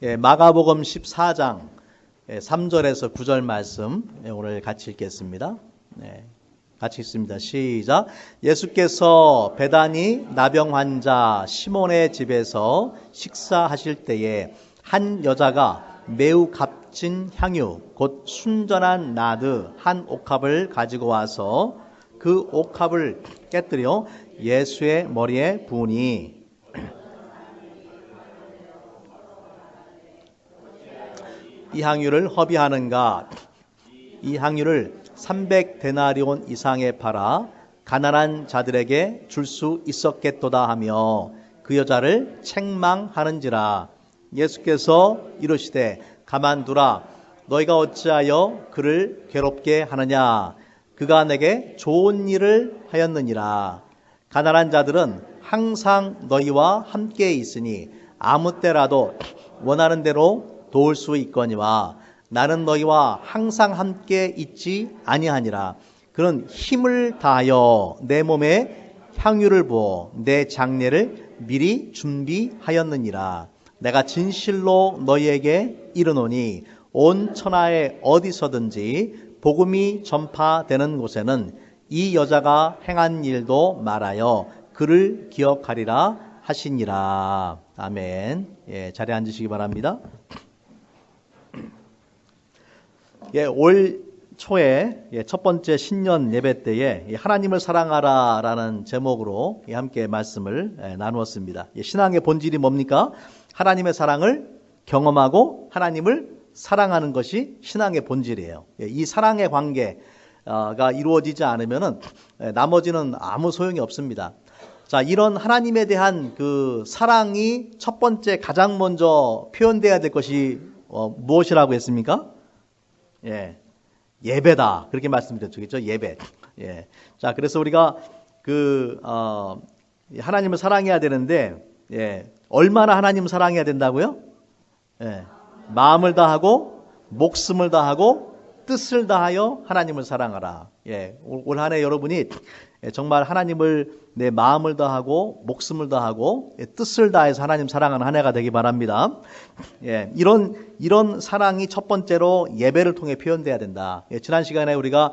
마가복음 14장 3절에서 9절 말씀 오늘 같이 읽겠습니다. 같이 읽습니다. 시작. 예수께서 베다니 나병 환자 시몬의 집에서 식사하실 때에 한 여자가 매우 값진 향유 곧 순전한 나드 한 옥합을 가지고 와서 그 옥합을 깨뜨려 예수의 머리에 부으니 이 향유를 허비하는가? 이 향유를 300데나리온 이상에 팔아 가난한 자들에게 줄 수 있었겠도다 하며 그 여자를 책망하는지라. 예수께서 이르시되 가만두라. 너희가 어찌하여 그를 괴롭게 하느냐? 그가 내게 좋은 일을 하였느니라. 가난한 자들은 항상 너희와 함께 있으니 아무 때라도 원하는 대로 도울 수 있거니와 나는 너희와 항상 함께 있지 아니하니라. 그는 힘을 다하여 내 몸에 향유를 부어 내 장례를 미리 준비하였느니라. 내가 진실로 너희에게 이르노니 온 천하에 어디서든지 복음이 전파되는 곳에는 이 여자가 행한 일도 말하여 그를 기억하리라 하시니라. 아멘. 자리에 앉으시기 바랍니다. 올 초에 첫 번째 신년 예배 때에 하나님을 사랑하라라는 제목으로 함께 말씀을 나누었습니다. 신앙의 본질이 뭡니까? 하나님의 사랑을 경험하고 하나님을 사랑하는 것이 신앙의 본질이에요. 이 사랑의 관계가 이루어지지 않으면 나머지는 아무 소용이 없습니다. 자, 이런 하나님에 대한 그 사랑이 첫 번째 가장 먼저 표현돼야 될 것이 무엇이라고 했습니까? 예배다. 그렇게 말씀드렸죠. 그렇죠? 예배. 자, 그래서 우리가 하나님을 사랑해야 되는데, 얼마나 하나님을 사랑해야 된다고요? 마음을 다하고, 목숨을 다하고, 뜻을 다하여 하나님을 사랑하라. 올 한 해 여러분이 정말 하나님을 내 마음을 다하고 목숨을 다하고 뜻을 다해서 하나님 사랑하는 한 해가 되기 바랍니다. 이런 사랑이 첫 번째로 예배를 통해 표현돼야 된다. 지난 시간에 우리가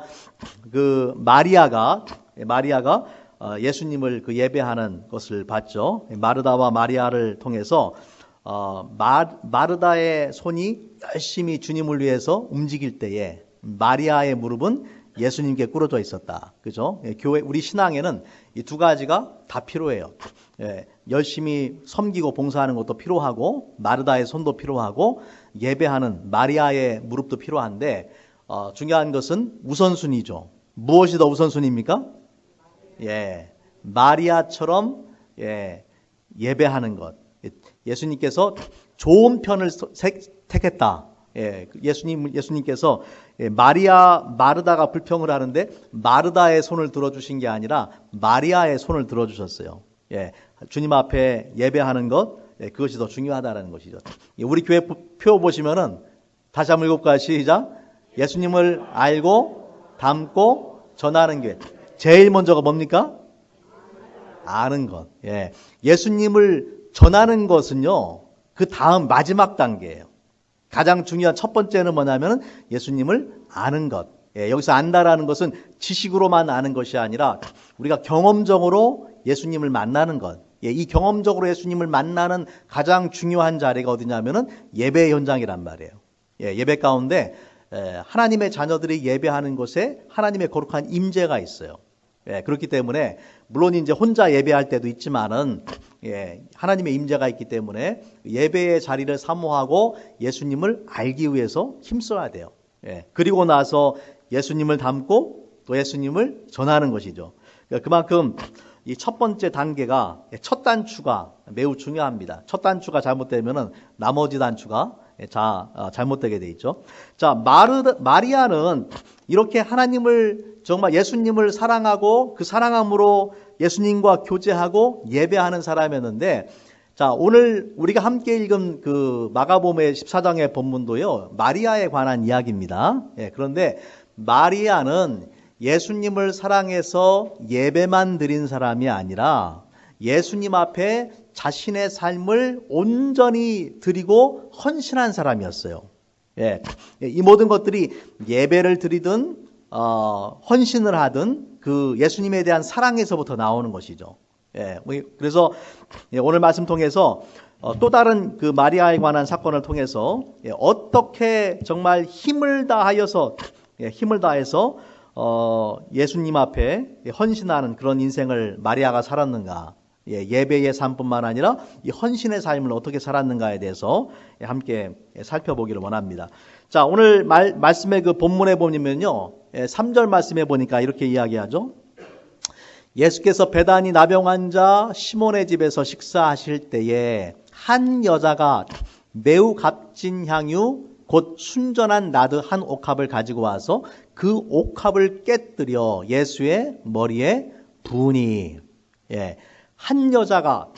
그 마리아가 예수님을 그 예배하는 것을 봤죠. 마르다와 마리아를 통해서 마르다의 손이 열심히 주님을 위해서 움직일 때에 마리아의 무릎은 예수님께 꿇어져 있었다. 그죠? 교회, 우리 신앙에는 이 두 가지가 다 필요해요. 열심히 섬기고 봉사하는 것도 필요하고, 마르다의 손도 필요하고, 예배하는 마리아의 무릎도 필요한데, 중요한 것은 우선순위죠. 무엇이 더 우선순위입니까? 마리아처럼, 예배하는 것. 예수님께서 좋은 편을 택했다. 예수님께서 마르다가 불평을 하는데 마르다의 손을 들어주신 게 아니라 마리아의 손을 들어주셨어요. 주님 앞에 예배하는 것, 그것이 더 중요하다는 것이죠. 우리 교회 표 보시면은 다시 한번 읽어볼까요? 시작. 예수님을 알고 닮고 전하는 교회. 제일 먼저가 뭡니까? 아는 것. 예수님을 전하는 것은요, 그 다음 마지막 단계예요. 가장 중요한 첫 번째는 뭐냐면 예수님을 아는 것. 여기서 안다라는 것은 지식으로만 아는 것이 아니라 우리가 경험적으로 예수님을 만나는 것. 이 경험적으로 예수님을 만나는 가장 중요한 자리가 어디냐면은 예배 현장이란 말이에요. 예배 가운데 하나님의 자녀들이 예배하는 곳에 하나님의 거룩한 임재가 있어요. 그렇기 때문에 물론 이제 혼자 예배할 때도 있지만은 하나님의 임재가 있기 때문에 예배의 자리를 사모하고 예수님을 알기 위해서 힘써야 돼요. 그리고 나서 예수님을 닮고 또 예수님을 전하는 것이죠. 그만큼 이 첫 번째 단계가 첫 단추가 매우 중요합니다. 첫 단추가 잘못되면은 나머지 단추가 잘못되게 돼 있죠. 자, 마리아는 이렇게 하나님을 정말 예수님을 사랑하고 그 사랑함으로 예수님과 교제하고 예배하는 사람이었는데, 자, 오늘 우리가 함께 읽은 그 마가복음의 14장의 본문도요, 마리아에 관한 이야기입니다. 그런데 마리아는 예수님을 사랑해서 예배만 드린 사람이 아니라 예수님 앞에 자신의 삶을 온전히 드리고 헌신한 사람이었어요. 예, 이 모든 것들이 예배를 드리든 헌신을 하든 그 예수님에 대한 사랑에서부터 나오는 것이죠. 예, 그래서 오늘 말씀 통해서 또 다른 그 마리아에 관한 사건을 통해서 어떻게 정말 힘을 다해서 예수님 앞에 헌신하는 그런 인생을 마리아가 살았는가, 예배의 삶뿐만 아니라 이 헌신의 삶을 어떻게 살았는가에 대해서 함께 살펴보기를 원합니다. 자, 오늘 말씀의 그 본문에 보면요, 3절 말씀에 보니까 이렇게 이야기하죠. 예수께서 베다니 나병 환자 시몬의 집에서 식사하실 때에 한 여자가 매우 값진 향유 곧 순전한 나드 한 옥합을 가지고 와서 그 옥합을 깨뜨려 예수의 머리에 부으니, 한 여자가,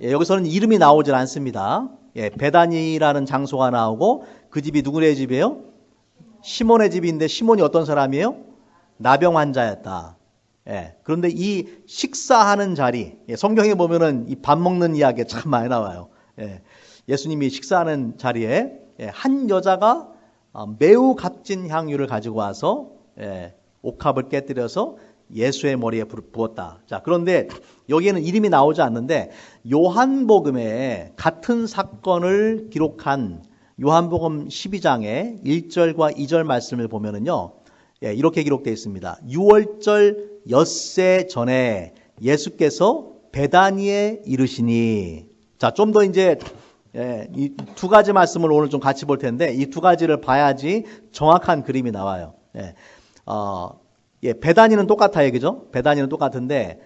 여기서는 이름이 나오질 않습니다. 베다니라는 장소가 나오고 그 집이 누구의 집이에요? 시몬의 집인데 시몬이 어떤 사람이에요? 나병 환자였다. 그런데 이 식사하는 자리, 성경에 보면은 이 밥 먹는 이야기가 참 많이 나와요. 예수님이 식사하는 자리에 한 여자가 매우 값진 향유를 가지고 와서 옥합을 깨뜨려서 예수의 머리에 부었다. 자, 그런데 여기에는 이름이 나오지 않는데 요한복음에 같은 사건을 기록한 요한복음 12장의 1절과 2절 말씀을 보면은요, 이렇게 기록되어 있습니다. 6월절 엿새 전에 예수께서 베다니에 이르시니. 자, 좀 더 이제 이 두 가지 말씀을 오늘 좀 같이 볼 텐데 이 두 가지를 봐야지 정확한 그림이 나와요. 베다니는 똑같아요, 그죠? 베다니는 똑같은데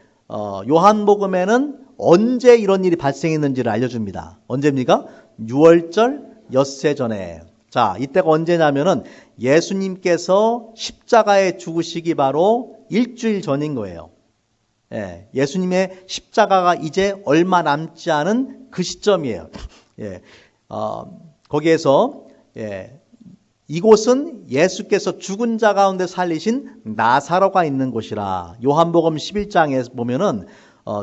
요한복음에는 언제 이런 일이 발생했는지를 알려줍니다. 언제입니까? 6월절 엿새 전에. 자, 이때가 언제냐면은 예수님께서 십자가에 죽으시기 바로 일주일 전인 거예요. 예수님의 십자가가 이제 얼마 남지 않은 그 시점이에요. 거기에서 이곳은 예수께서 죽은 자 가운데 살리신 나사로가 있는 곳이라. 요한복음 11장에 보면은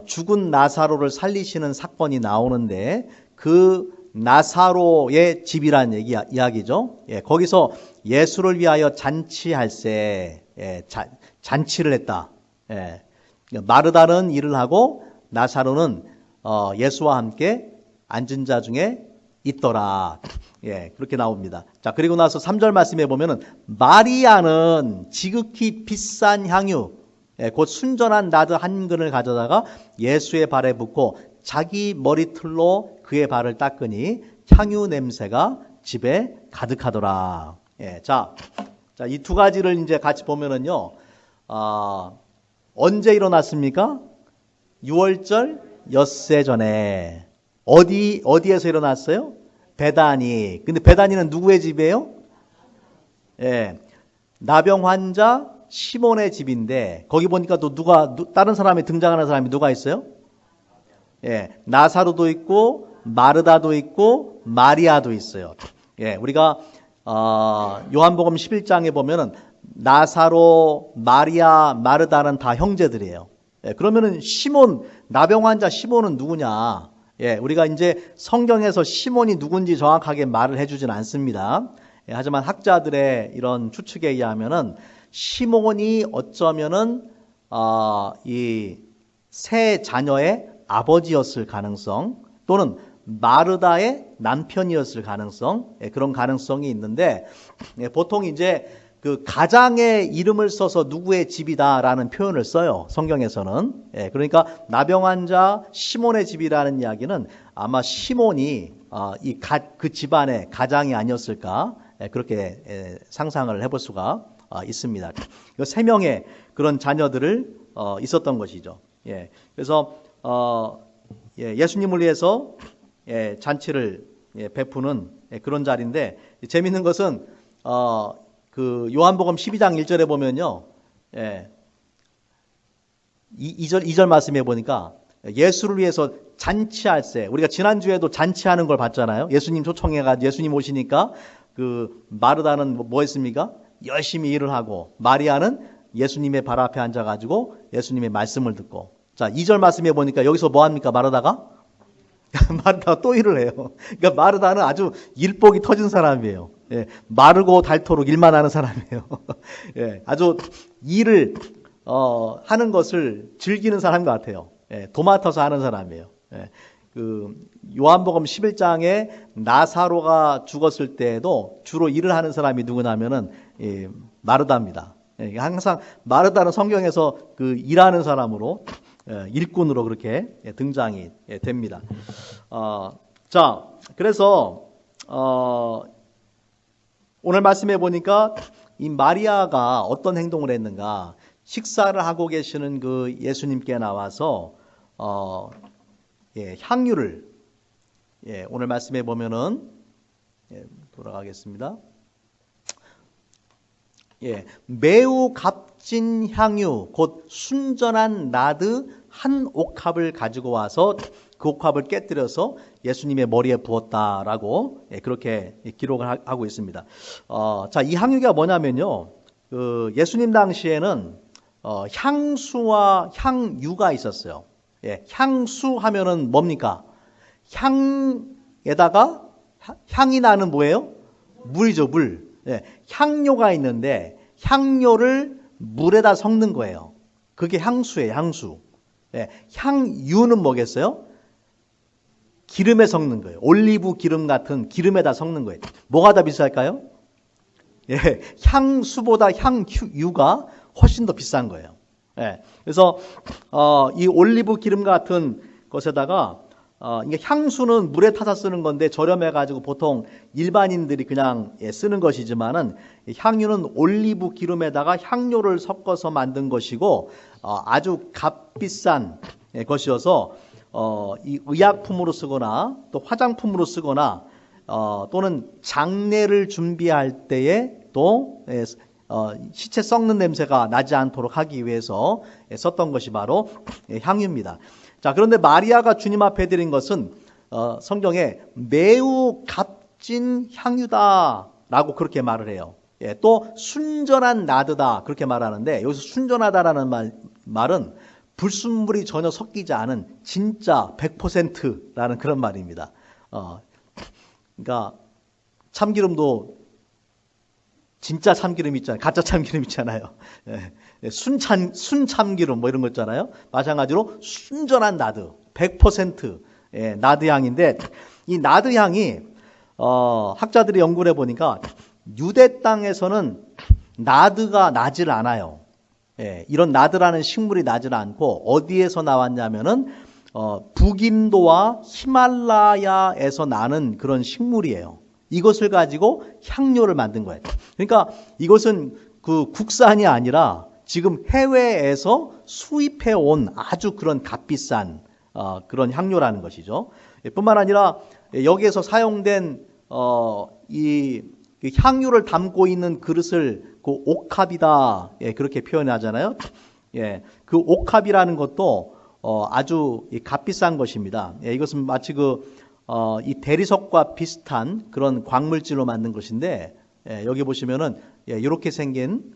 죽은 나사로를 살리시는 사건이 나오는데 그 나사로의 집이란 이야기죠. 거기서 예수를 위하여 잔치할세, 잔치를 했다. 마르다는 일을 하고 나사로는 예수와 함께 앉은 자 중에 있더라. 그렇게 나옵니다. 자, 그리고 나서 3절 말씀에 보면은 마리아는 지극히 비싼 향유, 곧 순전한 나드 한 근을 가져다가 예수의 발에 붓고 자기 머리틀로 그의 발을 닦으니 향유 냄새가 집에 가득하더라. 자, 이 두 가지를 이제 같이 보면은요, 언제 일어났습니까? 6월절 엿새 전에. 어디에서 일어났어요? 베다니. 근데 베다니는 누구의 집이에요? 나병 환자 시몬의 집인데 거기 보니까 또 다른 사람이 등장하는 사람이 누가 있어요? 나사로도 있고 마르다도 있고 마리아도 있어요. 우리가 요한복음 11장에 보면은 나사로, 마리아, 마르다는 다 형제들이에요. 그러면은 시몬, 나병 환자 시몬은 누구냐? 우리가 이제 성경에서 시몬이 누군지 정확하게 말을 해주진 않습니다. 하지만 학자들의 이런 추측에 의하면은 시몬이 어쩌면은 이 세 자녀의 아버지였을 가능성, 또는 마르다의 남편이었을 가능성, 그런 가능성이 있는데 보통 이제 그 가장의 이름을 써서 누구의 집이다라는 표현을 써요, 성경에서는. 그러니까 나병 환자 시몬의 집이라는 이야기는 아마 시몬이 그 집안의 가장이 아니었을까, 그렇게 상상을 해볼 수가 있습니다. 세 명의 그런 자녀들을 있었던 것이죠. 그래서 예수님을 위해서 잔치를 베푸는 그런 자리인데, 재미있는 것은 그 요한복음 12장 1절에 보면요, 2절 말씀해 보니까 예수를 위해서 잔치할세. 우리가 지난주에도 잔치하는 걸 봤잖아요. 예수님 초청해가지고 예수님 오시니까 그 마르다는 뭐 했습니까? 열심히 일을 하고, 마리아는 예수님의 발 앞에 앉아가지고 예수님의 말씀을 듣고, 자, 2절 말씀해 보니까 여기서 뭐 합니까? 마르다가? 마르다가 또 일을 해요. 그러니까 마르다는 아주 일복이 터진 사람이에요. 예, 마르고 닳도록 일만 하는 사람이에요. 예, 아주 일을 하는 것을 즐기는 사람 같아요. 예, 도맡아서 하는 사람이에요. 예, 그 요한복음 11장에 나사로가 죽었을 때에도 주로 일을 하는 사람이 누구냐면은 마르다입니다. 예, 항상 마르다는 성경에서 그 일하는 사람으로 일꾼으로 그렇게 등장이 됩니다. 자, 그래서 오늘 말씀해 보니까 이 마리아가 어떤 행동을 했는가? 식사를 하고 계시는 그 예수님께 나와서 향유를 오늘 말씀해 보면은 돌아가겠습니다. 매우 값진 향유 곧 순전한 나드 한 옥합을 가지고 와서 그 옥합을 깨뜨려서 예수님의 머리에 부었다라고 그렇게 기록을 하고 있습니다. 자, 이 향유가 뭐냐면요, 예수님 당시에는 향수와 향유가 있었어요. 향수 하면은 뭡니까? 향에다가 향이 나는 뭐예요? 물이죠, 물. 향료가 있는데 향료를 물에다 섞는 거예요. 그게 향수예요, 향수. 향유는 뭐겠어요? 기름에 섞는 거예요. 올리브 기름 같은 기름에다 섞는 거예요. 뭐가 더 비쌀까요? 향수보다 향유가 훨씬 더 비싼 거예요. 그래서 이 올리브 기름 같은 것에다가 이게 향수는 물에 타서 쓰는 건데 저렴해가지고 보통 일반인들이 그냥 쓰는 것이지만은 향유는 올리브 기름에다가 향료를 섞어서 만든 것이고 아주 값비싼 것이어서 이 의약품으로 쓰거나 또 화장품으로 쓰거나 또는 장례를 준비할 때에 또 시체 썩는 냄새가 나지 않도록 하기 위해서 썼던 것이 바로 향유입니다. 자, 그런데 마리아가 주님 앞에 드린 것은 성경에 매우 값진 향유다라고 그렇게 말을 해요. 또 순전한 나드다 그렇게 말하는데 여기서 순전하다라는 말은 불순물이 전혀 섞이지 않은 진짜 100%라는 그런 말입니다. 그러니까 참기름도 진짜 참기름 있잖아요. 가짜 참기름 있잖아요. 순참기름 뭐 이런 거 있잖아요. 마찬가지로 순전한 나드, 100% 나드 향인데 이 나드 향이 학자들이 연구를 해보니까 유대 땅에서는 나드가 나질 않아요. 이런 나드라는 식물이 나질 않고 어디에서 나왔냐면은 북인도와 히말라야에서 나는 그런 식물이에요. 이것을 가지고 향료를 만든 거예요. 그러니까 이것은 그 국산이 아니라 지금 해외에서 수입해 온 아주 그런 값비싼 그런 향료라는 것이죠. 뿐만 아니라 여기에서 사용된 이 향유를 담고 있는 그릇을 그 옥합이다 그렇게 표현하잖아요. 그 옥합이라는 것도 아주 값비싼 것입니다. 이것은 마치 이 대리석과 비슷한 그런 광물질로 만든 것인데 여기 보시면은 이렇게 생긴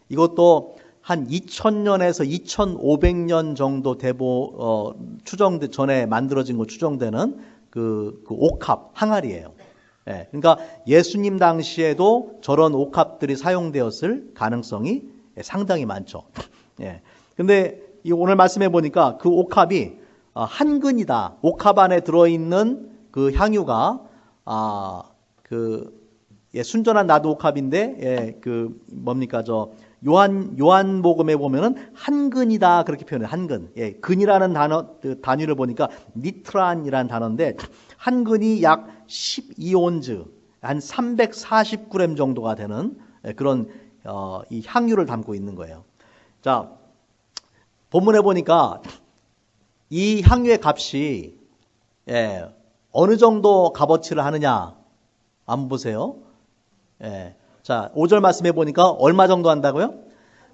이것도 한 2000년에서 2500년 정도 추정돼 전에 만들어진 거 추정되는 그 옥합 항아리예요. 그러니까 예수님 당시에도 저런 옥합들이 사용되었을 가능성이 상당히 많죠. 근데 이 오늘 말씀해 보니까 그 옥합이 한 근이다. 옥합 안에 들어있는 그 향유가 순전한 나드 옥합인데 뭡니까 요한복음에 보면은 한 근이다 그렇게 표현해요. 한 근. 근이라는 단위를 보니까 니트란이라는 단어인데 한 근이 약 12온즈 한 340g 정도가 되는 그런 이 향유를 담고 있는 거예요. 자, 본문에 보니까 이 향유의 값이 어느 정도 값어치를 하느냐 한번 보세요. 자, 5절 말씀해 보니까 얼마 정도 한다고요?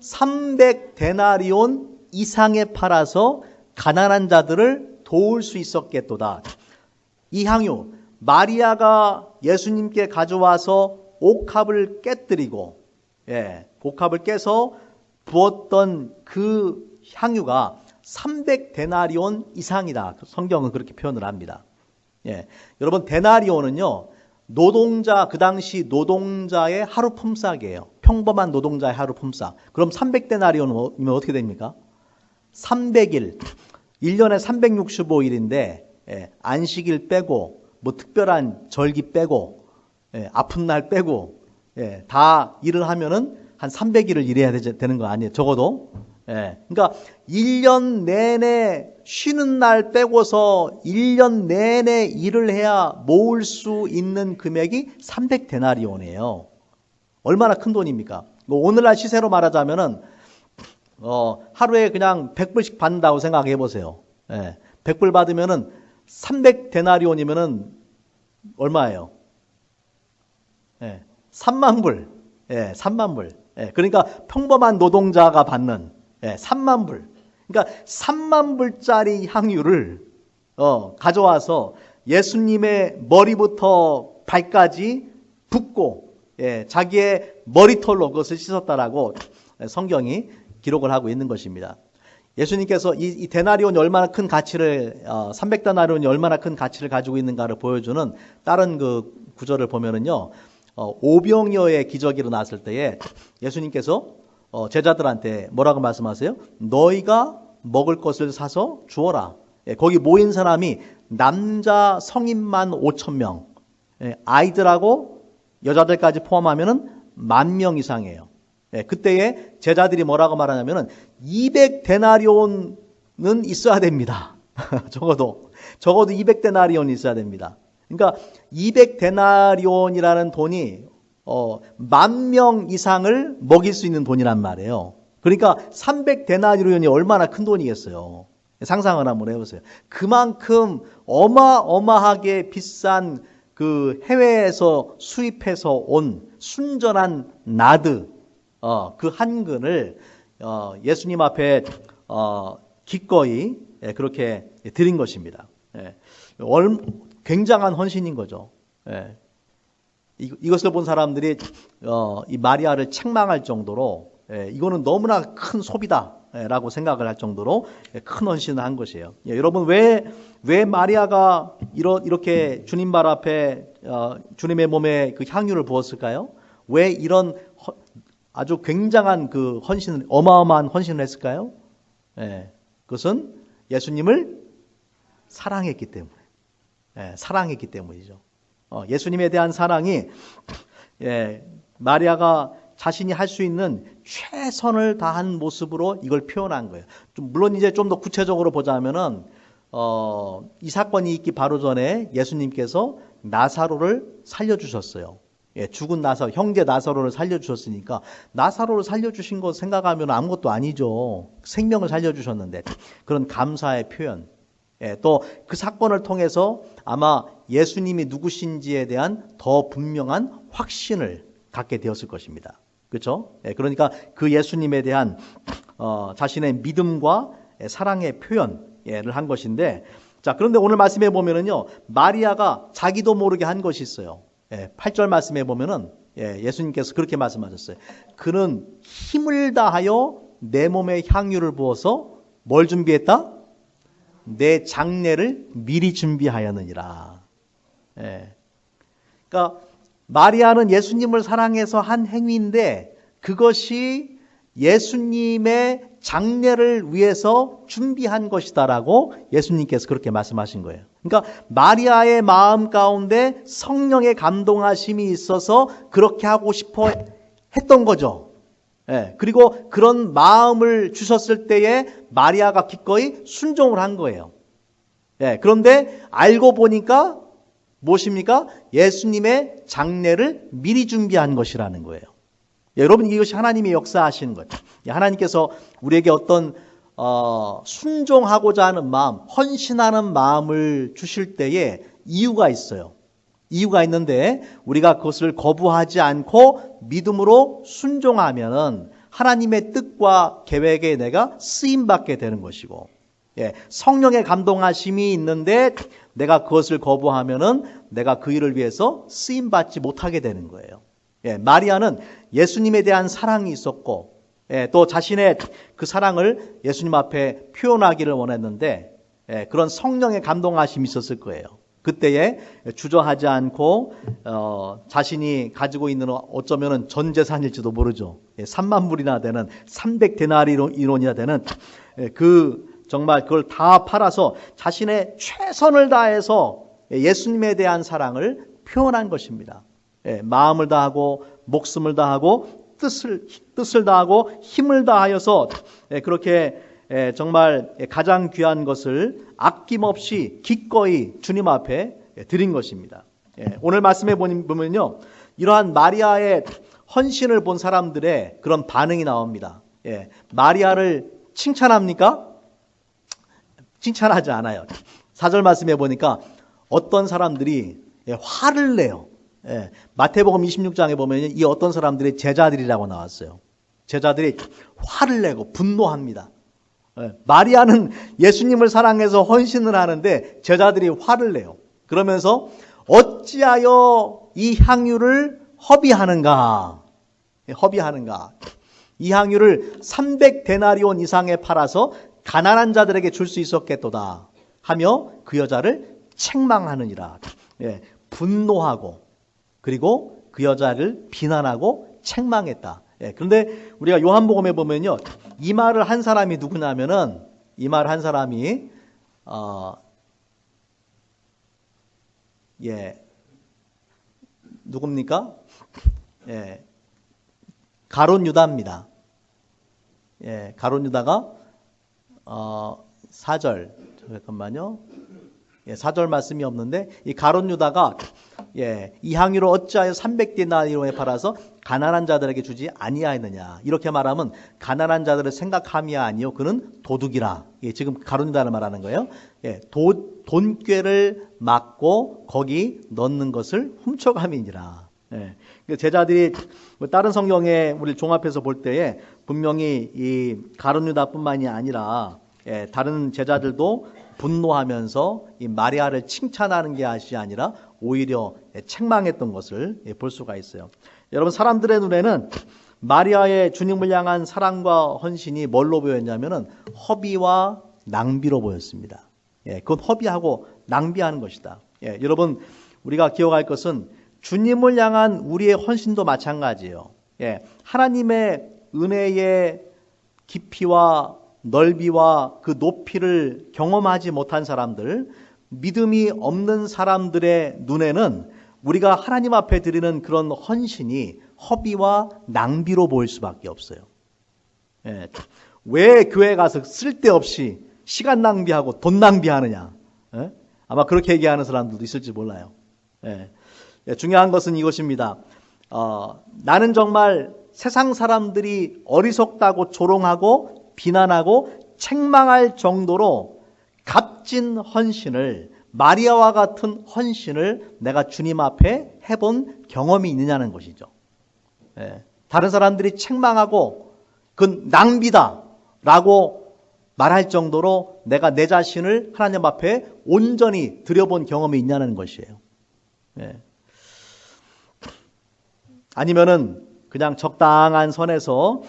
300데나리온 이상에 팔아서 가난한 자들을 도울 수 있었겠도다. 이 향유, 마리아가 예수님께 가져와서 옥합을 깨뜨리고 옥합을 깨서 부었던 그 향유가 300데나리온 이상이다. 성경은 그렇게 표현을 합니다. 예. 여러분, 데나리온은요, 노동자, 그 당시 노동자의 하루 품삯이에요. 평범한 노동자의 하루 품삯. 그럼 300데나리온이면 어떻게 됩니까? 300일. 1년에 365일인데, 예, 안식일 빼고, 뭐 특별한 절기 빼고, 예, 아픈 날 빼고, 예, 다 일을 하면은 한 300일을 일해야 되는 거 아니에요? 적어도. 예. 그러니까 1년 내내 쉬는 날 빼고서 1년 내내 일을 해야 모을 수 있는 금액이 300데나리온이에요. 얼마나 큰 돈입니까? 오늘날 시세로 말하자면은 하루에 그냥 100불씩 받는다고 생각해 보세요. 예. 100불 받으면은 300데나리온이면은 얼마예요? 예. 3만 불. 예, 3만 불. 예, 그러니까 평범한 노동자가 받는 3만 불. 그러니까 3만 불짜리 향유를 가져와서 예수님의 머리부터 발까지 붓고 자기의 머리털로 그것을 씻었다라고 성경이 기록을 하고 있는 것입니다. 예수님께서 이 데나리온이 얼마나 큰 가치를 300데나리온이 얼마나 큰 가치를 가지고 있는가를 보여주는 다른 그 구절을 보면은요. 오병이어의 기적이 일어났을 때에 예수님께서 제자들한테 뭐라고 말씀하세요? 너희가 먹을 것을 사서 주어라. 거기 모인 사람이 남자 성인만 5,000명, 아이들하고 여자들까지 포함하면은 10,000명 이상이에요. 그때에 제자들이 뭐라고 말하냐면은 200데나리온은 있어야 됩니다. 적어도 200데나리온이 있어야 됩니다. 그러니까 200데나리온이라는 돈이 10,000명 이상을 먹일 수 있는 돈이란 말이에요. 그러니까 300데나리온이 얼마나 큰 돈이겠어요. 상상을 한번 해보세요. 그만큼 어마어마하게 비싼 그 해외에서 수입해서 온 순전한 나드 그 한 근을 예수님 앞에 기꺼이 그렇게 드린 것입니다. 굉장한 헌신인 거죠. 이것을 본 사람들이 이 마리아를 책망할 정도로 이거는 너무나 큰 소비다라고 생각을 할 정도로 큰 헌신을 한 것이에요. 여러분 왜 마리아가 이렇게 주님 발 앞에 주님의 몸에 그 향유를 부었을까요? 왜 이런 아주 굉장한 그 헌신을 어마어마한 헌신을 했을까요? 그것은 예수님을 사랑했기 때문에. 사랑했기 때문이죠. 예수님에 대한 사랑이 마리아가 자신이 할 수 있는 최선을 다한 모습으로 이걸 표현한 거예요. 물론 이제 좀 더 구체적으로 보자면은 이 사건이 있기 바로 전에 예수님께서 나사로를 살려주셨어요. 죽은 형제 나사로를 살려주셨으니까 나사로를 살려주신 것 생각하면 아무것도 아니죠. 생명을 살려주셨는데 그런 감사의 표현. 또 그 사건을 통해서 아마 예수님이 누구신지에 대한 더 분명한 확신을 갖게 되었을 것입니다. 그렇죠? 그러니까 그 예수님에 대한 자신의 믿음과 사랑의 표현을 한 것인데, 자, 그런데 오늘 말씀에 보면은요, 마리아가 자기도 모르게 한 것이 있어요. 8절 말씀에 보면은 예수님께서 그렇게 말씀하셨어요. 그는 힘을 다하여 내 몸에 향유를 부어서 뭘 준비했다? 내 장례를 미리 준비하였느니라. 그러니까 마리아는 예수님을 사랑해서 한 행위인데 그것이 예수님의 장례를 위해서 준비한 것이다라고 예수님께서 그렇게 말씀하신 거예요. 그러니까 마리아의 마음 가운데 성령의 감동하심이 있어서 그렇게 하고 싶어 했던 거죠. 그리고 그런 마음을 주셨을 때에 마리아가 기꺼이 순종을 한 거예요. 그런데 알고 보니까 무엇입니까? 예수님의 장례를 미리 준비한 것이라는 거예요. 여러분, 이것이 하나님의 역사하시는 거예요. 하나님께서 우리에게 어떤 순종하고자 하는 마음, 헌신하는 마음을 주실 때에 이유가 있어요. 이유가 있는데 우리가 그것을 거부하지 않고 믿음으로 순종하면은 하나님의 뜻과 계획에 내가 쓰임받게 되는 것이고, 성령의 감동하심이 있는데 내가 그것을 거부하면은 내가 그 일을 위해서 쓰임받지 못하게 되는 거예요. 마리아는 예수님에 대한 사랑이 있었고, 또 자신의 그 사랑을 예수님 앞에 표현하기를 원했는데 그런 성령의 감동하심이 있었을 거예요. 그때에 주저하지 않고 자신이 가지고 있는 어쩌면 전 재산일지도 모르죠. 3만 불이나 되는 300데나리온이나 되는 그 정말 그걸 다 팔아서 자신의 최선을 다해서 예수님에 대한 사랑을 표현한 것입니다. 마음을 다하고 목숨을 다하고 뜻을 다하고 힘을 다하여서 그렇게 정말 가장 귀한 것을 아낌없이 기꺼이 주님 앞에 드린 것입니다. 오늘 말씀에 보면요, 이러한 마리아의 헌신을 본 사람들의 그런 반응이 나옵니다. 마리아를 칭찬합니까? 칭찬하지 않아요. 4절 말씀에 보니까 어떤 사람들이 화를 내요. 마태복음 26장에 보면 이 어떤 사람들이 제자들이라고 나왔어요. 제자들이 화를 내고 분노합니다. 마리아는 예수님을 사랑해서 헌신을 하는데 제자들이 화를 내요. 그러면서 어찌하여 이 향유를 허비하는가? 이 향유를 300데나리온 이상에 팔아서 가난한 자들에게 줄 수 있었겠도다 하며 그 여자를 책망하느니라. 분노하고 그리고 그 여자를 비난하고 책망했다. 그런데 우리가 요한복음에 보면요, 이 말을 한 사람이 누구냐면은 이 말을 한 사람이 누굽니까? 가룟 유다입니다. 가룟 유다가 4절 잠깐만요. 4절 말씀이 없는데 이 가룟 유다가 이 향유를 어찌하여 300데나리온에 팔아서 가난한 자들에게 주지 아니하였느냐. 이렇게 말하면 가난한 자들을 생각함이 아니요 그는 도둑이라. 지금 가룟 유다를 말하는 거예요. 돈꾀를 막고 거기 넣는 것을 훔쳐감이니라. 제자들이 다른 성경에 우리 종합해서 볼 때에 분명히 이 가룟 유다뿐만이 아니라 다른 제자들도 분노하면서 이 마리아를 칭찬하는 것이 아니라 오히려 책망했던 것을 볼 수가 있어요. 여러분, 사람들의 눈에는 마리아의 주님을 향한 사랑과 헌신이 뭘로 보였냐면은 허비와 낭비로 보였습니다. 그건 허비하고 낭비하는 것이다. 여러분, 우리가 기억할 것은 주님을 향한 우리의 헌신도 마찬가지예요. 하나님의 은혜의 깊이와 넓이와 그 높이를 경험하지 못한 사람들, 믿음이 없는 사람들의 눈에는 우리가 하나님 앞에 드리는 그런 헌신이 허비와 낭비로 보일 수밖에 없어요. 왜 교회 가서 쓸데없이 시간 낭비하고 돈 낭비하느냐? 아마 그렇게 얘기하는 사람들도 있을지 몰라요. 중요한 것은 이것입니다. 나는 정말 세상 사람들이 어리석다고 조롱하고 비난하고 책망할 정도로 값진 헌신을, 마리아와 같은 헌신을 내가 주님 앞에 해본 경험이 있느냐는 것이죠. 다른 사람들이 책망하고 그건 낭비다 라고 말할 정도로 내가 내 자신을 하나님 앞에 온전히 드려본 경험이 있냐는 것이에요. 아니면은 그냥 적당한 선에서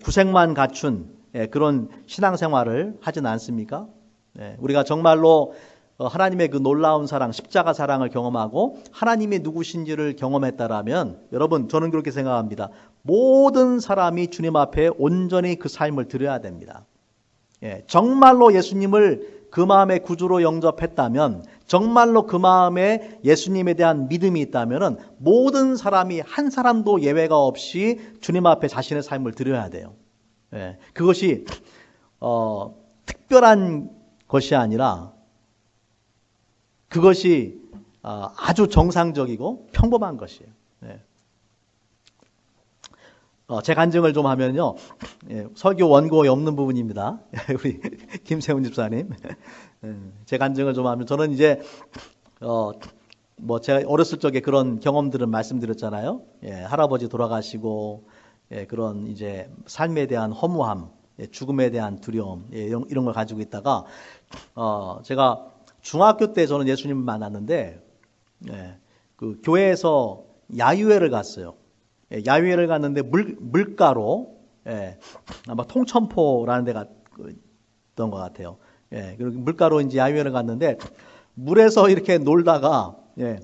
구색만 갖춘 그런 신앙생활을 하진 않습니까? 우리가 정말로 하나님의 그 놀라운 사랑, 십자가 사랑을 경험하고 하나님이 누구신지를 경험했다라면, 여러분, 저는 그렇게 생각합니다. 모든 사람이 주님 앞에 온전히 그 삶을 드려야 됩니다. 정말로 예수님을 그 마음의 구주로 영접했다면, 정말로 그 마음에 예수님에 대한 믿음이 있다면 모든 사람이 한 사람도 예외가 없이 주님 앞에 자신의 삶을 드려야 돼요. 그것이 특별한 것이 아니라 그것이 아주 정상적이고 평범한 것이에요. 제 간증을 좀 하면요, 설교 원고에 없는 부분입니다. 우리 김세훈 집사님, 제 간증을 좀 하면, 저는 이제 제가 어렸을 적에 그런 경험들은 말씀드렸잖아요. 할아버지 돌아가시고, 그런 이제 삶에 대한 허무함, 죽음에 대한 두려움, 이런 걸 가지고 있다가 제가 중학교 때 저는 예수님을 만났는데, 그 교회에서 야유회를 갔어요. 야유회를 갔는데 물가로 예, 아마 통천포라는 데가 있던 것 같아요. 예, 그리고 물가로 이제 야유회를 갔는데 물에서 이렇게 놀다가 예,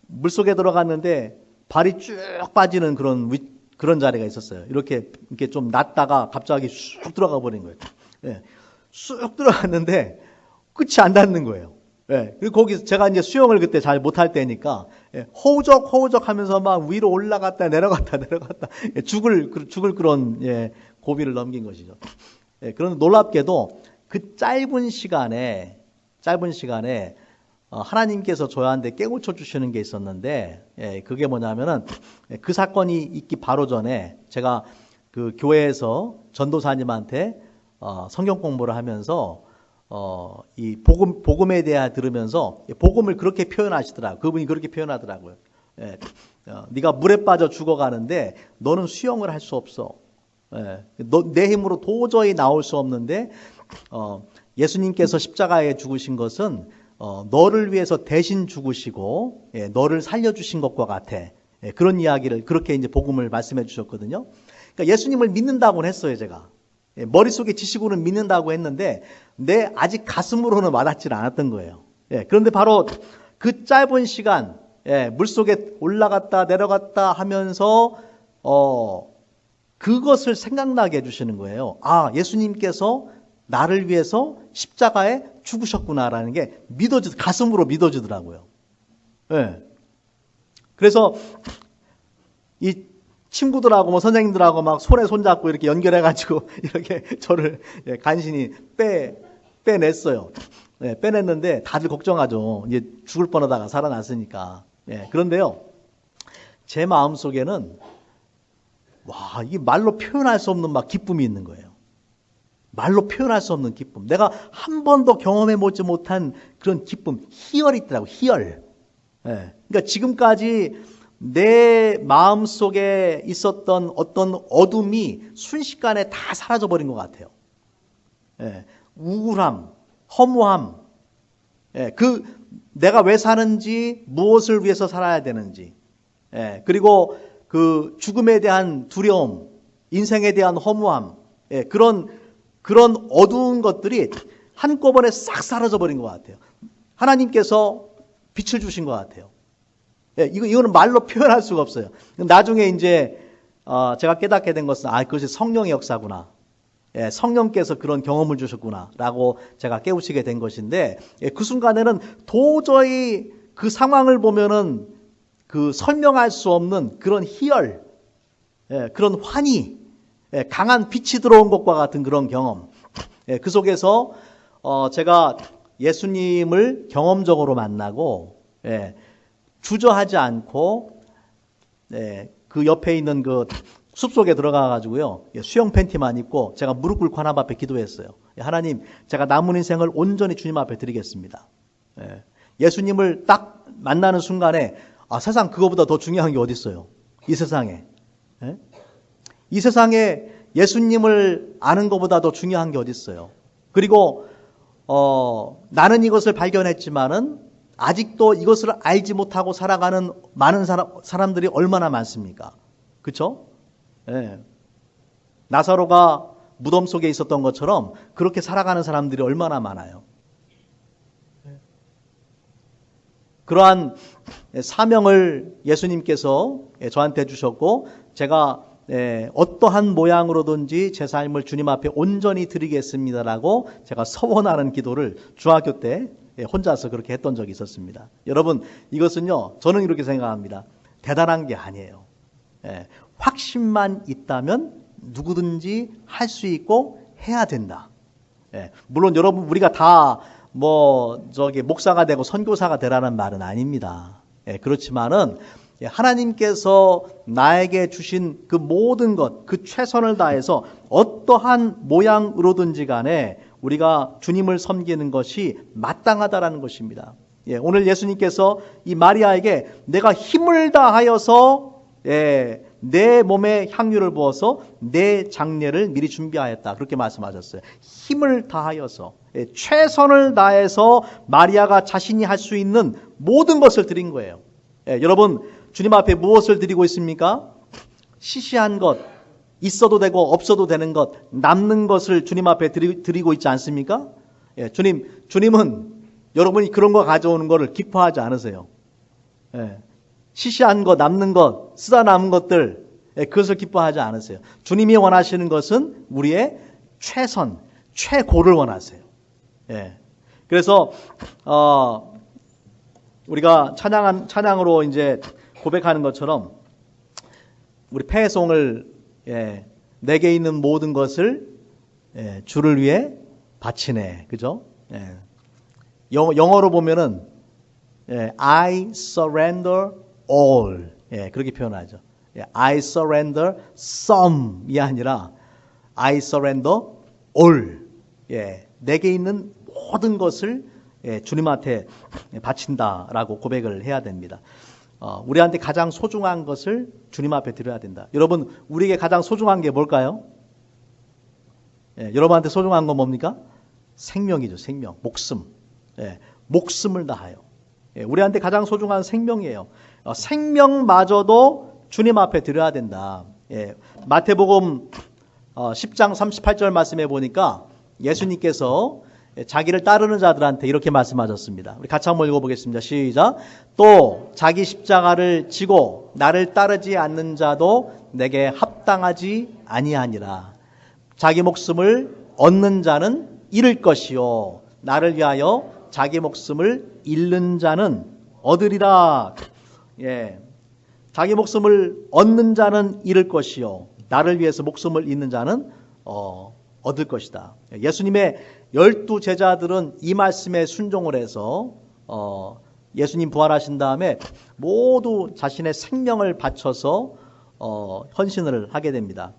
물 속에 들어갔는데 발이 쭉 빠지는 그런 자리가 있었어요. 이렇게 좀 낮다가 갑자기 쑥 들어가 버린 거예요. 예, 쑥 들어갔는데 끝이 안 닿는 거예요. 예, 그리고 거기 제가 이제 수영을 그때 잘 못할 때니까 예, 호우적 하면서 막 위로 올라갔다 내려갔다 예, 죽을 그런 예, 고비를 넘긴 것이죠. 예, 그런데 놀랍게도 그 짧은 시간에 하나님께서 저한테 깨우쳐 주시는 게 있었는데 예, 그게 뭐냐면은 그 사건이 있기 바로 전에 제가 그 교회에서 전도사님한테 성경 공부를 하면서 이 복음에 대해 들으면서 복음을 그렇게 표현하시더라고요. 그분이 그렇게 표현하더라고요. 예, 네가 물에 빠져 죽어가는데 너는 수영을 할 수 없어. 예, 내 힘으로 도저히 나올 수 없는데 예수님께서 십자가에 죽으신 것은 너를 위해서 대신 죽으시고 예, 너를 살려주신 것과 같아. 예, 그런 이야기를 그렇게 이제 복음을 말씀해 주셨거든요. 그러니까 예수님을 믿는다고는 했어요, 제가. 예, 머릿속에 지식으로는 믿는다고 했는데 내 아직 가슴으로는 와닿지 않았던 거예요. 예, 그런데 바로 그 짧은 시간 예, 물속에 올라갔다 내려갔다 하면서 그것을 생각나게 해주시는 거예요. 아, 예수님께서 나를 위해서 십자가에 죽으셨구나라는 게 가슴으로 믿어지더라고요. 예. 그래서 이 친구들하고 뭐 선생님들하고 막 손에 손잡고 이렇게 연결해가지고 이렇게 저를 예, 간신히 빼냈어요. 예, 빼냈는데 다들 걱정하죠. 이제 죽을 뻔하다가 살아났으니까. 예, 그런데요, 제 마음 속에는 와, 이게 말로 표현할 수 없는 막 기쁨이 있는 거예요. 말로 표현할 수 없는 기쁨. 내가 한 번도 경험해 보지 못한 그런 기쁨, 희열이 있더라고, 희열. 예, 그러니까 지금까지 내 마음 속에 있었던 어떤 어둠이 순식간에 다 사라져 버린 것 같아요. 예, 우울함, 허무함, 예, 내가 왜 사는지, 무엇을 위해서 살아야 되는지, 예, 그리고 그 죽음에 대한 두려움, 인생에 대한 허무함, 예, 그런 어두운 것들이 한꺼번에 싹 사라져 버린 것 같아요. 하나님께서 빛을 주신 것 같아요. 예, 이거는 말로 표현할 수가 없어요. 나중에 이제 제가 깨닫게 된 것은 그것이 성령의 역사구나. 예, 성령께서 그런 경험을 주셨구나라고 제가 깨우치게 된 것인데 예, 그 순간에는 도저히 그 상황을 보면은 그 설명할 수 없는 그런 희열, 예, 그런 환희, 예, 강한 빛이 들어온 것과 같은 그런 경험. 예, 그 속에서 제가 예수님을 경험적으로 만나고 예, 주저하지 않고 예, 그 옆에 있는 그 숲속에 들어가 가지고요, 예, 수영 팬티만 입고 제가 무릎 꿇고 하나님 앞에 기도했어요. 예, 하나님, 제가 남은 인생을 온전히 주님 앞에 드리겠습니다. 예, 예수님을 딱 만나는 순간에 세상 그거보다 더 중요한 게 어디 있어요? 이 세상에. 예? 이 세상에 예수님을 아는 것보다 더 중요한 게 어디 있어요? 그리고 나는 이것을 발견했지만은 아직도 이것을 알지 못하고 살아가는 많은 사람들이 얼마나 많습니까? 그렇죠? 예. 나사로가 무덤 속에 있었던 것처럼 그렇게 살아가는 사람들이 얼마나 많아요. 그러한 사명을 예수님께서 저한테 주셨고 제가 어떠한 모양으로든지 제 삶을 주님 앞에 온전히 드리겠습니다라고 제가 서원하는 기도를 중학교 때 혼자서 그렇게 했던 적이 있었습니다. 여러분, 이것은요, 저는 이렇게 생각합니다. 대단한 게 아니에요. 확신만 있다면 누구든지 할 수 있고 해야 된다. 물론 여러분, 우리가 다 목사가 되고 선교사가 되라는 말은 아닙니다. 그렇지만은 하나님께서 나에게 주신 그 모든 것, 그 최선을 다해서 어떠한 모양으로든지 간에 우리가 주님을 섬기는 것이 마땅하다라는 것입니다. 오늘 예수님께서 이 마리아에게 내가 힘을 다하여서 내 몸에 향유를 부어서 내 장례를 미리 준비하였다. 그렇게 말씀하셨어요. 힘을 다하여서, 최선을 다해서 마리아가 자신이 할 수 있는 모든 것을 드린 거예요. 여러분, 주님 앞에 무엇을 드리고 있습니까? 시시한 것, 있어도 되고 없어도 되는 것, 남는 것을 주님 앞에 드리고 있지 않습니까? 예, 주님은 여러분이 그런 거 가져오는 거를 기뻐하지 않으세요. 예, 시시한 것, 남는 것, 쓰다 남은 것들, 예, 그것을 기뻐하지 않으세요. 주님이 원하시는 것은 우리의 최선, 최고를 원하세요. 예, 그래서 우리가 찬양으로 이제 고백하는 것처럼 우리 패송을 내게 있는 모든 것을 주를 위해 바치네, 그죠? 영어로 보면은 I surrender all, 그렇게 표현하죠. I surrender some이 아니라 I surrender all. 내게 있는 모든 것을 주님한테 바친다라고 고백을 해야 됩니다. 우리한테 가장 소중한 것을 주님 앞에 드려야 된다. 여러분, 우리에게 가장 소중한 게 뭘까요? 여러분한테 소중한 건 뭡니까? 생명이죠. 생명, 목숨. 목숨을 다하여. 우리한테 가장 소중한 생명이에요. 생명마저도 주님 앞에 드려야 된다. 마태복음 10장 38절 말씀해 보니까 예수님께서 자기를 따르는 자들한테 이렇게 말씀하셨습니다. 우리 같이 한번 읽어보겠습니다. 시작. 또 자기 십자가를 지고 나를 따르지 않는 자도 내게 합당하지 아니하니라. 자기 목숨을 얻는 자는 잃을 것이요 나를 위하여 자기 목숨을 잃는 자는 얻으리라. 자기 목숨을 얻는 자는 잃을 것이요 나를 위해서 목숨을 잃는 자는 얻을 것이다. 예수님의 12 제자들은 이 말씀에 순종을 해서 예수님 부활하신 다음에 모두 자신의 생명을 바쳐서 헌신을 하게 됩니다.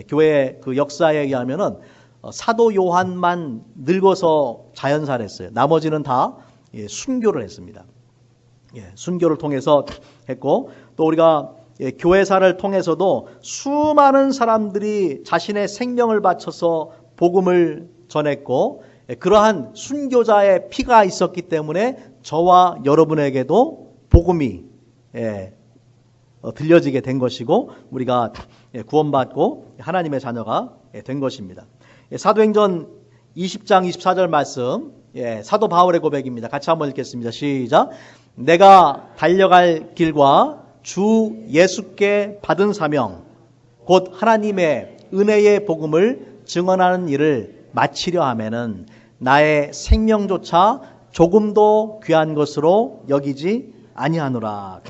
교회 그 역사에 의하면은 사도 요한만 늙어서 자연사했어요. 나머지는 다 순교를 했습니다. 순교를 통해서 했고, 또 우리가 교회사를 통해서도 수많은 사람들이 자신의 생명을 바쳐서 복음을 전했고, 그러한 순교자의 피가 있었기 때문에 저와 여러분에게도 복음이 들려지게 된 것이고 우리가 구원받고 하나님의 자녀가 된 것입니다. 사도행전 20장 24절 말씀, 사도 바울의 고백입니다. 같이 한번 읽겠습니다. 시작. 내가 달려갈 길과 주 예수께 받은 사명 곧 하나님의 은혜의 복음을 증언하는 일을 마치려 하면은 나의 생명조차 조금도 귀한 것으로 여기지 아니하노라.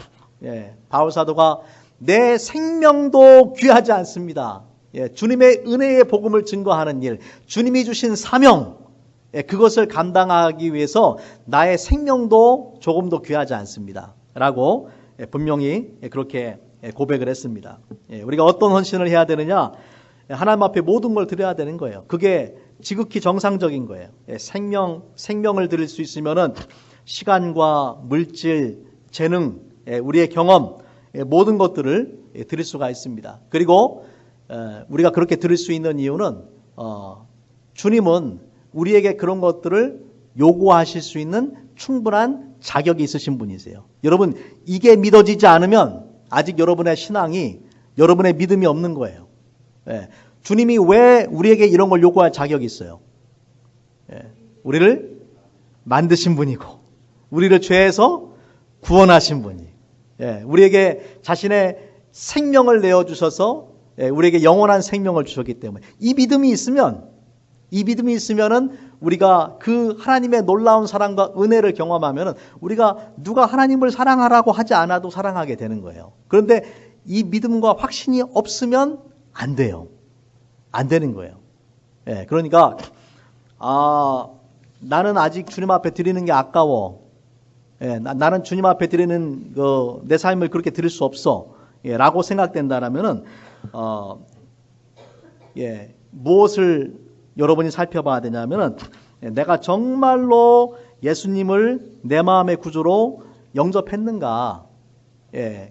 바울 사도가 내 생명도 귀하지 않습니다. 주님의 은혜의 복음을 증거하는 일, 주님이 주신 사명, 그것을 감당하기 위해서 나의 생명도 조금도 귀하지 않습니다. 라고 분명히 그렇게 고백을 했습니다. 우리가 어떤 헌신을 해야 되느냐? 하나님 앞에 모든 걸 드려야 되는 거예요. 그게 지극히 정상적인 거예요. 생명을 드릴 수 있으면은 시간과 물질, 재능, 우리의 경험, 모든 것들을 드릴 수가 있습니다. 그리고 우리가 그렇게 드릴 수 있는 이유는 주님은 우리에게 그런 것들을 요구하실 수 있는 충분한 자격이 있으신 분이세요. 여러분, 이게 믿어지지 않으면 아직 여러분의 신앙이, 여러분의 믿음이 없는 거예요. 주님이 왜 우리에게 이런 걸 요구할 자격이 있어요? 우리를 만드신 분이고 우리를 죄에서 구원하신 분이, 우리에게 자신의 생명을 내어주셔서 우리에게 영원한 생명을 주셨기 때문에 이 믿음이 있으면은 우리가 그 하나님의 놀라운 사랑과 은혜를 경험하면은 우리가 누가 하나님을 사랑하라고 하지 않아도 사랑하게 되는 거예요. 그런데 이 믿음과 확신이 없으면 안 돼요. 안 되는 거예요. 그러니까 나는 아직 주님 앞에 드리는 게 아까워. 나는 주님 앞에 드리는 내 삶을 그렇게 드릴 수 없어. 라고 생각된다라면은 무엇을 여러분이 살펴봐야 되냐면은 내가 정말로 예수님을 내 마음의 구주로 영접했는가,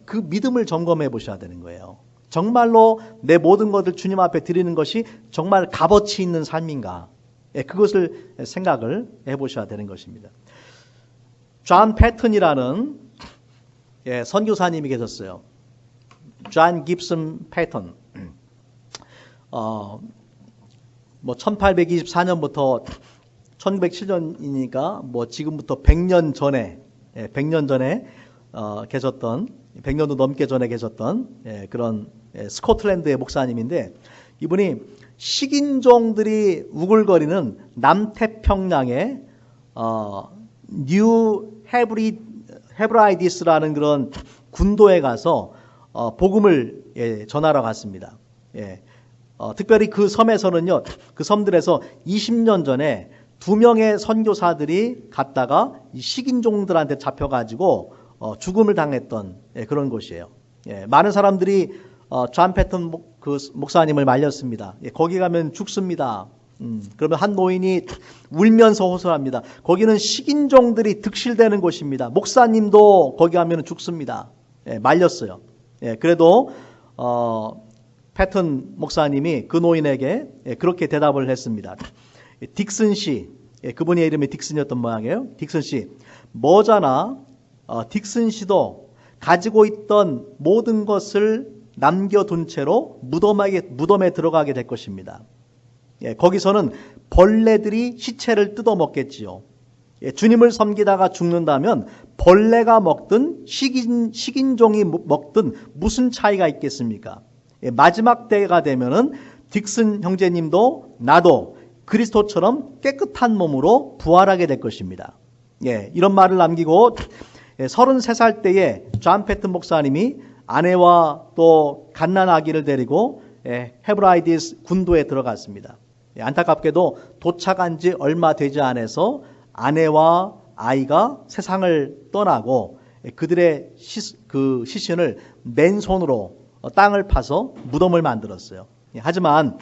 그 믿음을 점검해 보셔야 되는 거예요. 정말로 내 모든 것을 주님 앞에 드리는 것이 정말 값어치 있는 삶인가, 그것을 생각을 해보셔야 되는 것입니다. 존 패턴이라는 선교사님이 계셨어요. 존 깁슨 패턴. 뭐 1824년부터 1907년이니까 뭐 지금부터 100년 전에 100년 전에 계셨던 100년도 넘게 전에 계셨던 그런 스코틀랜드의 목사님인데, 이분이 식인종들이 우글거리는 남태평양의 뉴 헤브라이디스라는 그런 군도에 가서 복음을 전하러 갔습니다. 특별히 그 섬에서는요, 그 섬들에서 20년 전에 2명의 선교사들이 갔다가 이 식인종들한테 잡혀가지고 죽음을 당했던 그런 곳이에요. 많은 사람들이 존 패턴 그 목사님을 말렸습니다. 거기 가면 죽습니다. 그러면 한 노인이 울면서 호소합니다. 거기는 식인종들이 득실되는 곳입니다. 목사님도 거기 가면 죽습니다. 말렸어요. 그래도 패턴 목사님이 그 노인에게 그렇게 대답을 했습니다. 딕슨 씨, 그분의 이름이 딕슨이었던 모양이에요. 딕슨 씨, 머자나 딕슨 씨도 가지고 있던 모든 것을 남겨둔 채로 무덤에 들어가게 될 것입니다. 거기서는 벌레들이 시체를 뜯어먹겠지요. 주님을 섬기다가 죽는다면 벌레가 먹든 식인종이 먹든 무슨 차이가 있겠습니까? 마지막 때가 되면은 딕슨 형제님도 나도 그리스도처럼 깨끗한 몸으로 부활하게 될 것입니다. 이런 말을 남기고 33살 때에 존 패턴 목사님이 아내와 또 갓난 아기를 데리고 헤브라이디스 군도에 들어갔습니다. 안타깝게도 도착한 지 얼마 되지 않아서 아내와 아이가 세상을 떠나고 그들의 시신을 맨손으로 땅을 파서 무덤을 만들었어요. 하지만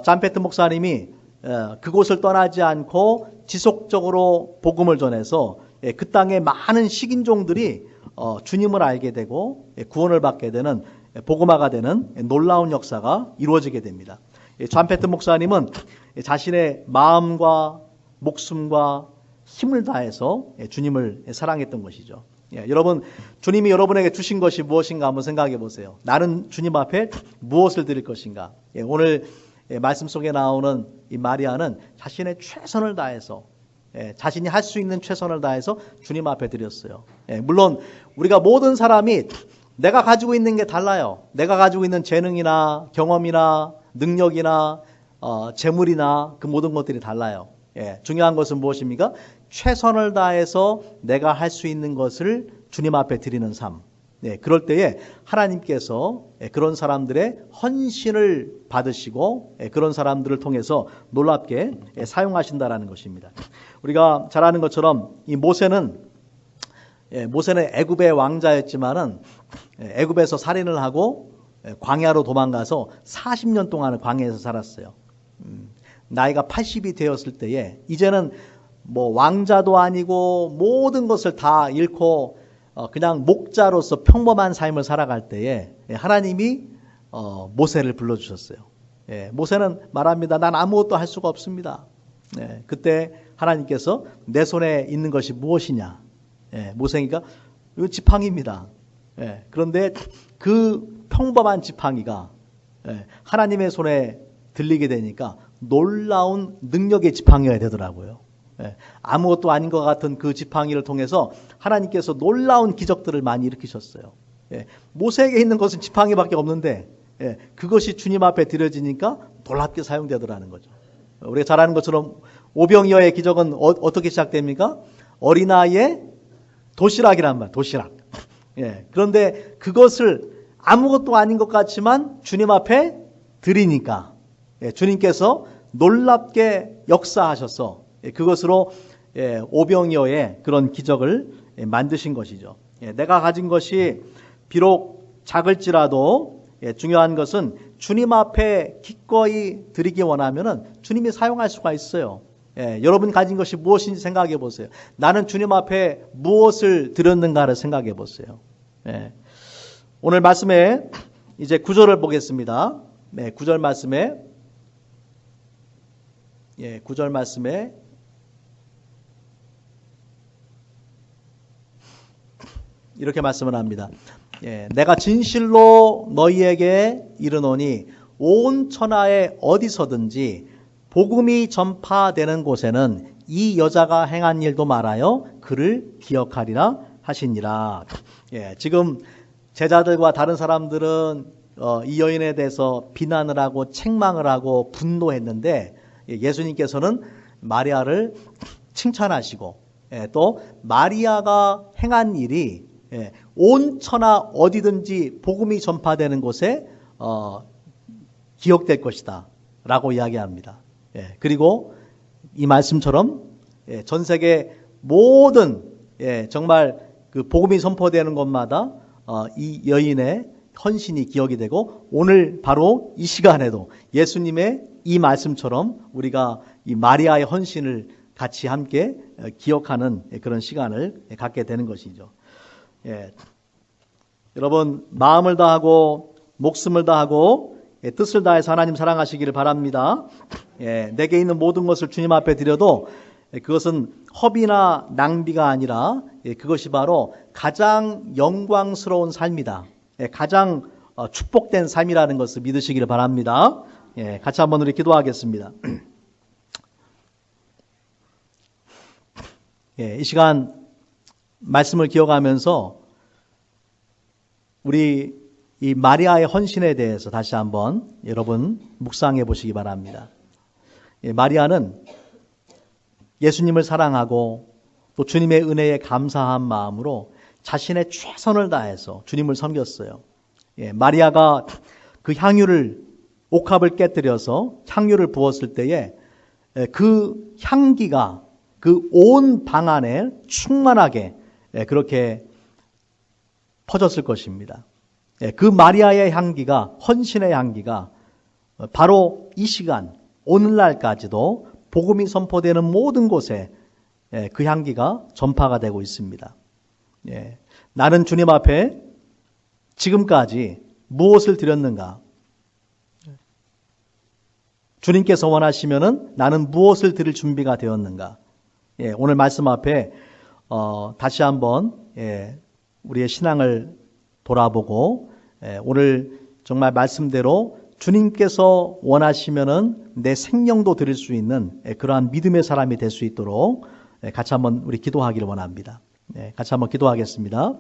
존 패턴 목사님이 그곳을 떠나지 않고 지속적으로 복음을 전해서 그 땅의 많은 식인종들이 주님을 알게 되고 구원을 받게 되는, 복음화가 되는 놀라운 역사가 이루어지게 됩니다. 존 패턴 목사님은 자신의 마음과 목숨과 힘을 다해서 주님을 사랑했던 것이죠. 여러분, 주님이 여러분에게 주신 것이 무엇인가 한번 생각해 보세요. 나는 주님 앞에 무엇을 드릴 것인가? 오늘 말씀 속에 나오는 이 마리아는 자신의 최선을 다해서, 자신이 할 수 있는 최선을 다해서 주님 앞에 드렸어요. 물론 우리가 모든 사람이 내가 가지고 있는 게 달라요. 내가 가지고 있는 재능이나 경험이나 능력이나 재물이나 그 모든 것들이 달라요. 중요한 것은 무엇입니까? 최선을 다해서 내가 할 수 있는 것을 주님 앞에 드리는 삶. 그럴 때에 하나님께서 그런 사람들의 헌신을 받으시고 그런 사람들을 통해서 놀랍게 사용하신다라는 것입니다. 우리가 잘 아는 것처럼 이 모세는 애굽의 왕자였지만은 애굽에서 살인을 하고 광야로 도망가서 40년 동안을 광야에서 살았어요. 나이가 80이 되었을 때에 이제는 뭐 왕자도 아니고 모든 것을 다 잃고 그냥 목자로서 평범한 삶을 살아갈 때에 하나님이 모세를 불러주셨어요. 모세는 말합니다. 난 아무것도 할 수가 없습니다. 그때 하나님께서 내 손에 있는 것이 무엇이냐? 모세니까 이 지팡이입니다. 그런데 그 평범한 지팡이가 하나님의 손에 들리게 되니까 놀라운 능력의 지팡이가 되더라고요. 아무것도 아닌 것 같은 그 지팡이를 통해서 하나님께서 놀라운 기적들을 많이 일으키셨어요. 모세에게 있는 것은 지팡이밖에 없는데 그것이 주님 앞에 드려지니까 놀랍게 사용되더라는 거죠. 우리가 잘 아는 것처럼 오병이어의 기적은 어떻게 시작됩니까? 어린아이의 도시락이란 말, 도시락. 그런데 그것을 아무것도 아닌 것 같지만 주님 앞에 드리니까 주님께서 놀랍게 역사하셔서 그것으로 오병이어의 그런 기적을 만드신 것이죠. 내가 가진 것이 비록 작을지라도 중요한 것은 주님 앞에 기꺼이 드리기 원하면은 주님이 사용할 수가 있어요. 여러분 가진 것이 무엇인지 생각해 보세요. 나는 주님 앞에 무엇을 드렸는가를 생각해 보세요. 오늘 말씀에 이제 9절을 보겠습니다. 9절 말씀에 9절 말씀에 이렇게 말씀을 합니다. 내가 진실로 너희에게 이르노니 온 천하에 어디서든지 복음이 전파되는 곳에는 이 여자가 행한 일도 말하여 그를 기억하리라 하시니라. 지금 제자들과 다른 사람들은 이 여인에 대해서 비난을 하고 책망을 하고 분노했는데 예수님께서는 마리아를 칭찬하시고 또 마리아가 행한 일이 온 천하 어디든지 복음이 전파되는 곳에 기억될 것이다 라고 이야기합니다. 그리고 이 말씀처럼 전 세계 모든 정말 그 복음이 선포되는 곳마다 이 여인의 헌신이 기억이 되고 오늘 바로 이 시간에도 예수님의 이 말씀처럼 우리가 이 마리아의 헌신을 같이 함께 기억하는 그런 시간을 갖게 되는 것이죠. 여러분 마음을 다하고 목숨을 다하고 뜻을 다해서 하나님 사랑하시기를 바랍니다. 내게 있는 모든 것을 주님 앞에 드려도 그것은 허비나 낭비가 아니라 그것이 바로 가장 영광스러운 삶이다. 가장 축복된 삶이라는 것을 믿으시기를 바랍니다. 같이 한번 우리 기도하겠습니다. 이 시간 말씀을 기억하면서 우리 이 마리아의 헌신에 대해서 다시 한번 여러분 묵상해 보시기 바랍니다. 마리아는 예수님을 사랑하고 또 주님의 은혜에 감사한 마음으로 자신의 최선을 다해서 주님을 섬겼어요. 마리아가 그 향유를 옥합을 깨뜨려서 향유를 부었을 때에 그 향기가 그 온 방 안에 충만하게 그렇게 퍼졌을 것입니다. 그 마리아의 향기가 헌신의 향기가 바로 이 시간 오늘날까지도 복음이 선포되는 모든 곳에 그 향기가 전파가 되고 있습니다. 나는 주님 앞에 지금까지 무엇을 드렸는가? 주님께서 원하시면은 나는 무엇을 드릴 준비가 되었는가? 오늘 말씀 앞에 다시 한번 우리의 신앙을 돌아보고 오늘 정말 말씀대로 주님께서 원하시면은 내 생명도 드릴 수 있는 그러한 믿음의 사람이 될 수 있도록 같이 한번 우리 기도하기를 원합니다. 같이 한번 기도하겠습니다.